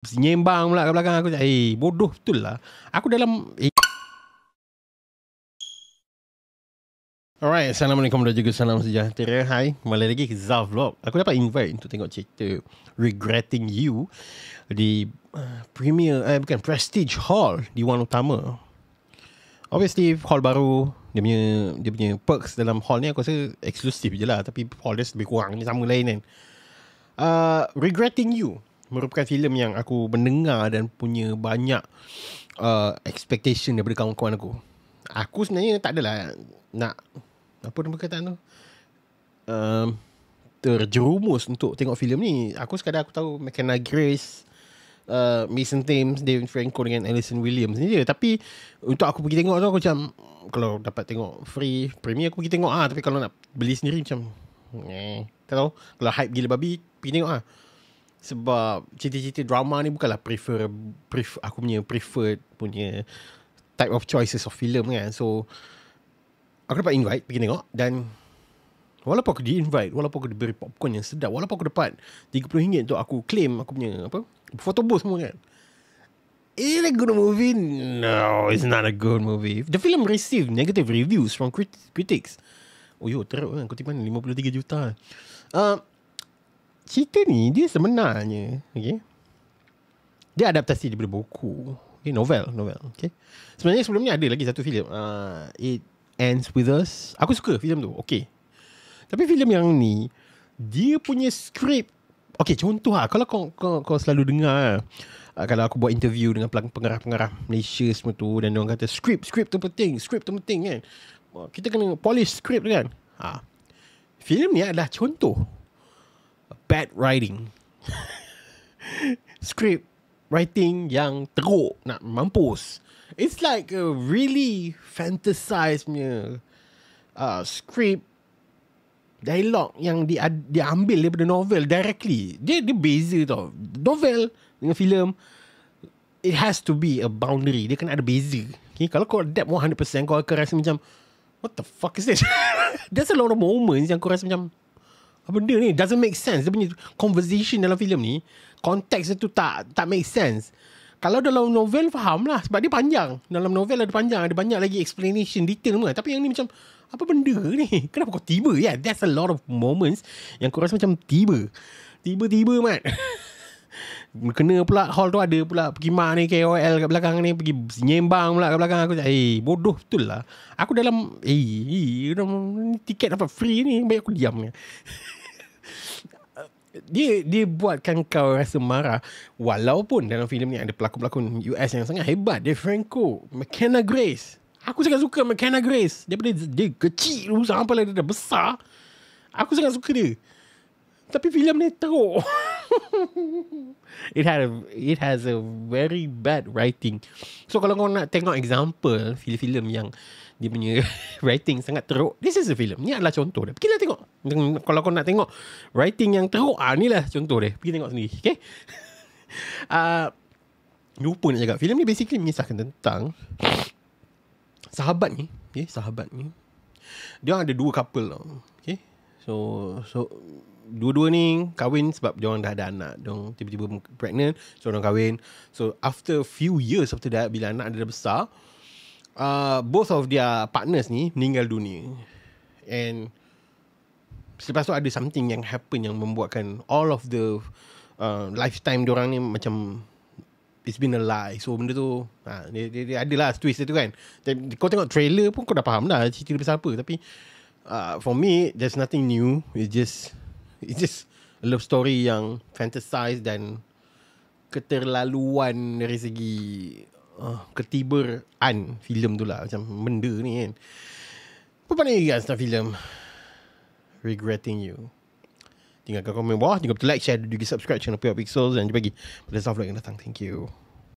Nyembang pula kat belakang aku. Bodoh betul lah. Aku dalam Alright, Assalamualaikum dan juga salam sejahtera. Hai, kembali lagi ke Zaf Vlog. Aku dapat invite untuk tengok cerita Regretting You di Prestige Hall di Wan Utama. Obviously hall baru, dia punya perks dalam hall ni aku rasa eksklusif je lah, tapi hall dia lebih kurang ni sama lain kan. Regretting You merupakan filem yang aku mendengar dan punya banyak expectation daripada kawan-kawan aku. Aku sebenarnya tak adalah nak apa nama perkataan tu, terjerumus untuk tengok filem ni. Aku sekadar aku tahu McKenna Grace, Mason Thames, David Franco dengan Alison Williams ni je. Tapi untuk aku pergi tengok tu aku macam, kalau dapat tengok free premier aku pergi tengok tapi kalau nak beli sendiri macam tak tahu. Kalau hype gila babi pergi tengok sebab cerita-cerita drama ni bukanlah aku punya preferred punya type of choices of film kan. So aku dapat invite pergi tengok, dan walaupun aku di-invite, walaupun aku diberi popcorn yang sedap, walaupun aku dapat RM30 untuk aku claim aku punya photo booth semua kan, is it a good movie? No, it's not a good movie. The film received negative reviews from critics. Oh yo, teruk kan, kutipan 53 juta. Cerita ni dia sebenarnya dia adaptasi daripada buku, novel. Sebenarnya sebelum ni ada lagi satu filem, It Ends With Us. Aku suka filem tu, tapi filem yang ni dia punya skrip, contoh kalau kau selalu dengar kalau aku buat interview dengan pengarah-pengarah Malaysia semua tu, dan diorang kata skrip tu penting kan, kita kena polish skrip tu kan. Filem ni adalah contoh bad writing. Script writing yang teruk nak mampus. It's like a really fantasized punya script, dialog yang dia ambil daripada novel directly. Dia beza tau. Novel dengan filem, it has to be a boundary. Dia kena ada beza. Kalau kau adapt 100%, kau akan rasa macam, what the fuck is this? There's a lot of moments yang kau rasa macam, apa benda ni, doesn't make sense. Dia punya conversation dalam filem ni, konteks tu tak make sense. Kalau dalam novel faham lah, sebab dia panjang. Dalam novel ada panjang, ada banyak lagi explanation detail semua. Tapi yang ni macam, apa benda ni? Kenapa kau tiba? There's a lot of moments yang kau rasa macam tiba-tiba mat. Kena pula hall tu ada pula pergimak ni, KOL kat belakang ni, pergi nyembang pula kat belakang aku. Bodoh betul lah. Aku dalam tiket dapat free ni, baik aku diam ni. Dia buatkan kau rasa marah. Walaupun dalam filem ni ada pelakon-pelakon US yang sangat hebat. Dave Franco, McKenna Grace. Aku sangat suka McKenna Grace. Daripada dia kecil dulu sampai dia dah besar, aku sangat suka dia. Tapi filem ni teruk. It has a very bad writing. So kalau kau nak tengok example filem-filem yang dia punya writing sangat teruk, this is a film. Ni adalah contoh dia. Pergilah tengok. Kalau kau nak tengok writing yang teruk, ni lah contoh dia. Pergi tengok sendiri. Okay. Lupa nak cakap, filem ni basically mengisahkan tentang sahabat ni. Dia ada dua couple tau. Okay. So dua-dua ni kahwin sebab diorang dah ada anak. Diorang tiba-tiba pregnant, so diorang kahwin. So after few years after that, bila anak dia dah besar, both of their partners ni meninggal dunia. And selepas tu ada something yang happen yang membuatkan all of the lifetime diorang ni macam it's been a lie. So benda tu dia adalah twist tu kan. Kau tengok trailer pun kau dah faham dah cerita dia pasal apa. Tapi for me, there's nothing new. It's just a love story yang fantasized dan keterlaluan dari segi ketiberaan filem tu lah. Macam benda ni kan. Apa pandang you guys tentang filem Regretting You? Tinggalkan komen bawah. Jangan lupa like, share dan juga subscribe channel Pure Pixels. Dan jumpa lagi pada Zaf Vlog yang datang. Thank you.